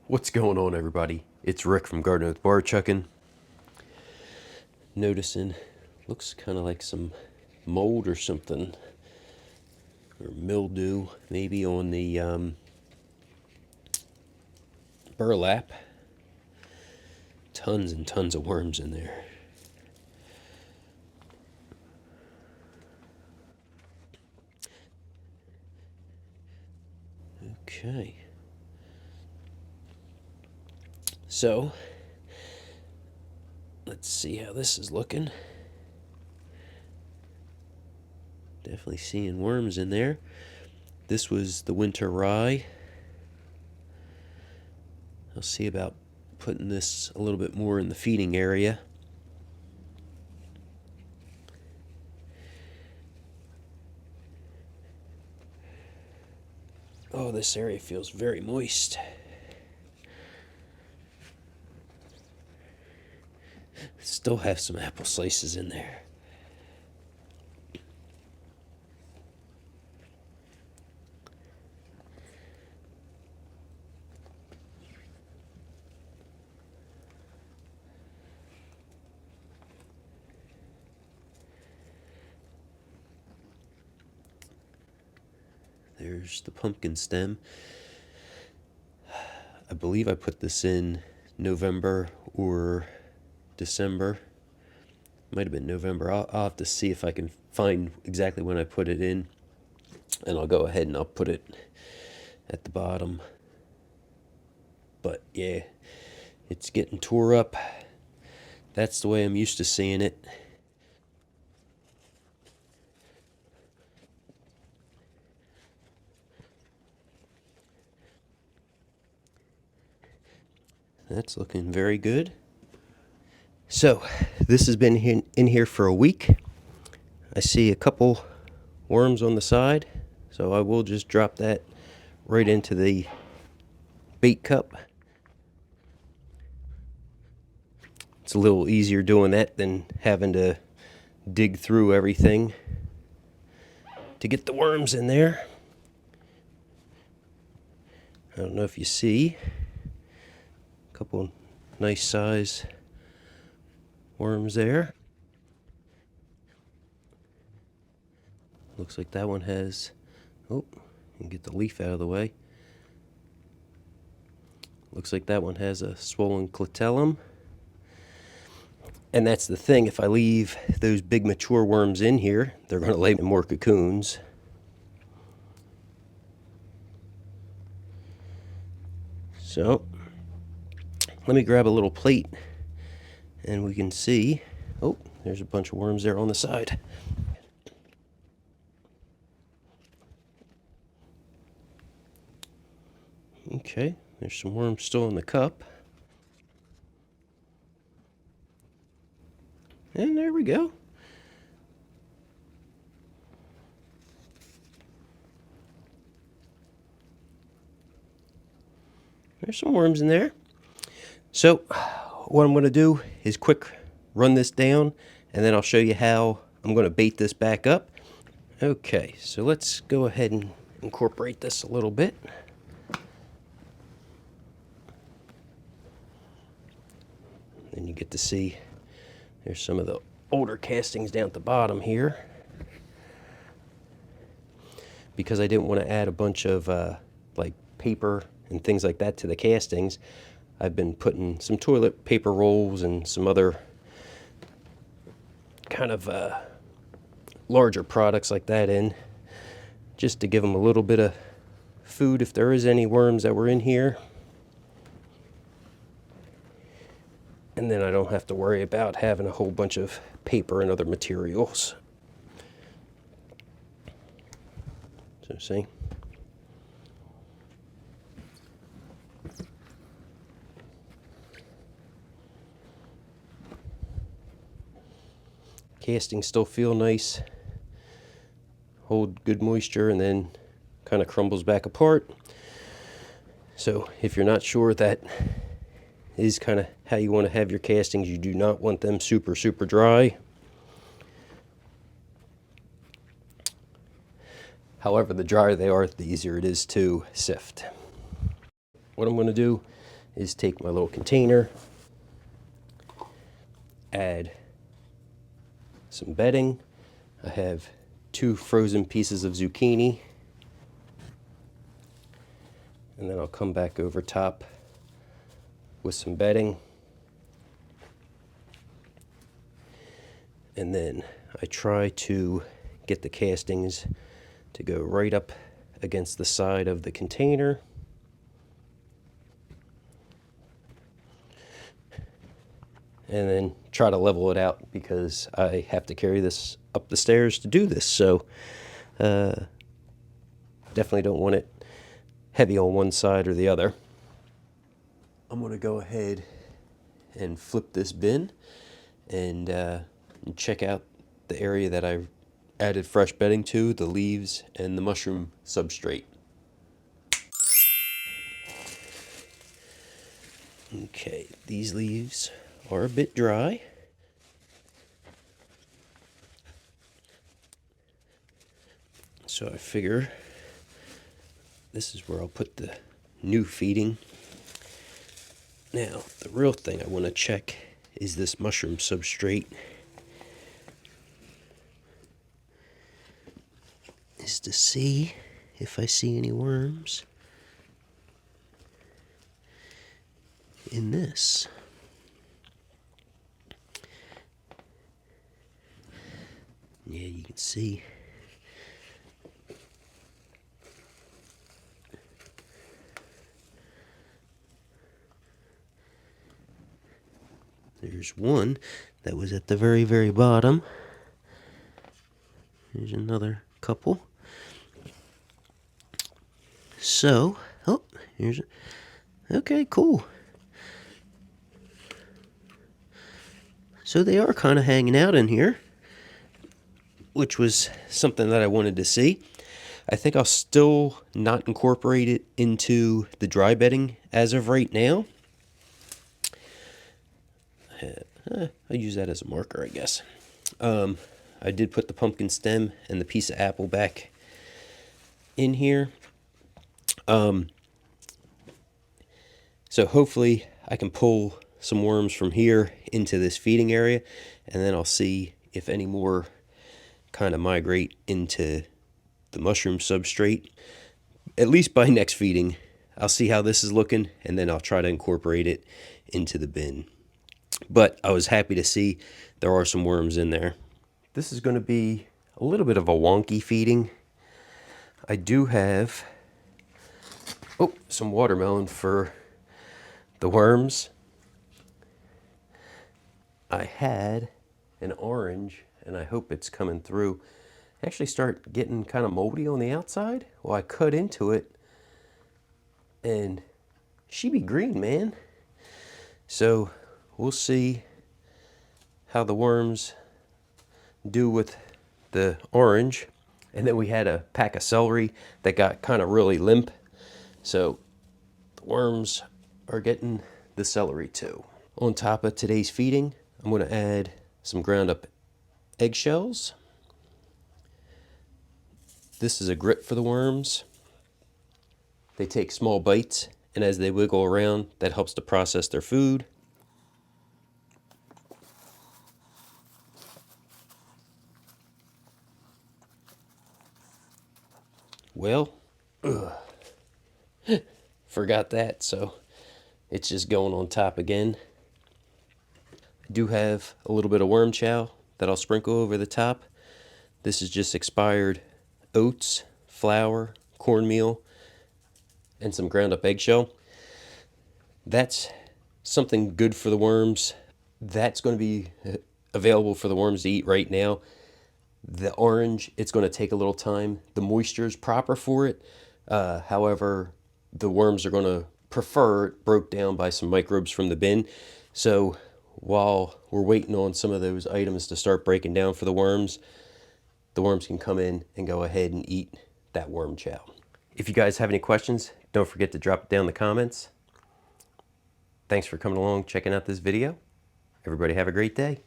What's going on, everybody? It's Rick from Garden with Bar Chuckin'. Noticing, looks kind of like some mold or something, or mildew, maybe on the burlap. Tons and tons of worms in there. Okay. So, let's see how this is looking. Definitely seeing worms in there. This was the winter rye. I'll see about putting this a little bit more in the feeding area. Oh, this area feels very moist. Still have some apple slices in there. There's the pumpkin stem. I believe I put this in November or December. Might have been November. I'll have to see if I can find exactly when I put it in. And I'll go ahead and I'll put it at the bottom. But yeah, it's getting tore up. That's the way I'm used to seeing it. That's looking very good. So, this has been in here for a week. I see a couple worms on the side, so I will just drop that right into the bait cup. It's a little easier doing that than having to dig through everything to get the worms in there. I don't know if you see a couple nice size worms there. Looks like that one has, oh, get the leaf out of the way. Looks like that one has a swollen clitellum. And that's the thing, if I leave those big mature worms in here, they're going to lay more cocoons. So, let me grab a little plate and we can see, oh, there's a bunch of worms there on the side. Okay, there's some worms still in the cup. And there we go. There's some worms in there. So, what I'm going to do is quick run this down, and then I'll show you how I'm going to bait this back up. Okay, so let's go ahead and incorporate this a little bit. And you get to see there's some of the older castings down at the bottom here. Because I didn't want to add a bunch of like paper and things like that to the castings, I've been putting some toilet paper rolls and some other kind of larger products like that in, just to give them a little bit of food if there is any worms that were in here. And then I don't have to worry about having a whole bunch of paper and other materials. So see? Castings still feel nice, hold good moisture, and then kind of crumbles back apart. So if you're not sure that is kind of how you want to have your castings, you do not want them super dry. However, the drier they are, the easier it is to sift. What I'm going to do is take my little container, add some bedding. I have 2 frozen pieces of zucchini, and then I'll come back over top with some bedding, and then I try to get the castings to go right up against the side of the container. And then try to level it out because I have to carry this up the stairs to do this. So definitely don't want it heavy on one side or the other. I'm going to go ahead and flip this bin and check out the area that I added fresh bedding to, the leaves and the mushroom substrate. Okay, these leaves are a bit dry. So I figure this is where I'll put the new feeding. Now, the real thing I want to check is this mushroom substrate. Is to see if I see any worms in this. Yeah, you can see. There's one that was at the very, very bottom. There's another couple. So, oh, here's okay, cool. So they are kind of hanging out in here, which was something that I wanted to see. I think I'll still not incorporate it into the dry bedding as of right now. I'll use that as a marker, I guess. I did put the pumpkin stem and the piece of apple back in here. So hopefully I can pull some worms from here into this feeding area, and then I'll see if any more kind of migrate into the mushroom substrate. At least by next feeding, I'll see how this is looking, and then I'll try to incorporate it into the bin. But I was happy to see there are some worms in there. This is going to be a little bit of a wonky feeding. I do have some watermelon for the worms. I had an orange, and I hope it's coming through. Actually start getting kind of moldy on the outside. Well, I cut into it, and she be green, man. So we'll see how the worms do with the orange. And then we had a pack of celery that got kind of really limp. So the worms are getting the celery too. On top of today's feeding, I'm going to add some ground up eggshells. This is a grit for the worms. They take small bites, and as they wiggle around, that helps to process their food. Well, forgot that, so it's just going on top again. I do have a little bit of worm chow that I'll sprinkle over the top. This is just expired oats, flour, cornmeal, and some ground up eggshell. That's something good for the worms. That's going to be available for the worms to eat right now. The orange, it's going to take a little time. The moisture is proper for it. However, the worms are going to prefer it broke down by some microbes from the bin. So while we're waiting on some of those items to start breaking down for the worms can come in and go ahead and eat that worm chow. If you guys have any questions, don't forget to drop it down in the comments. Thanks for coming along, checking out this video. Everybody have a great day.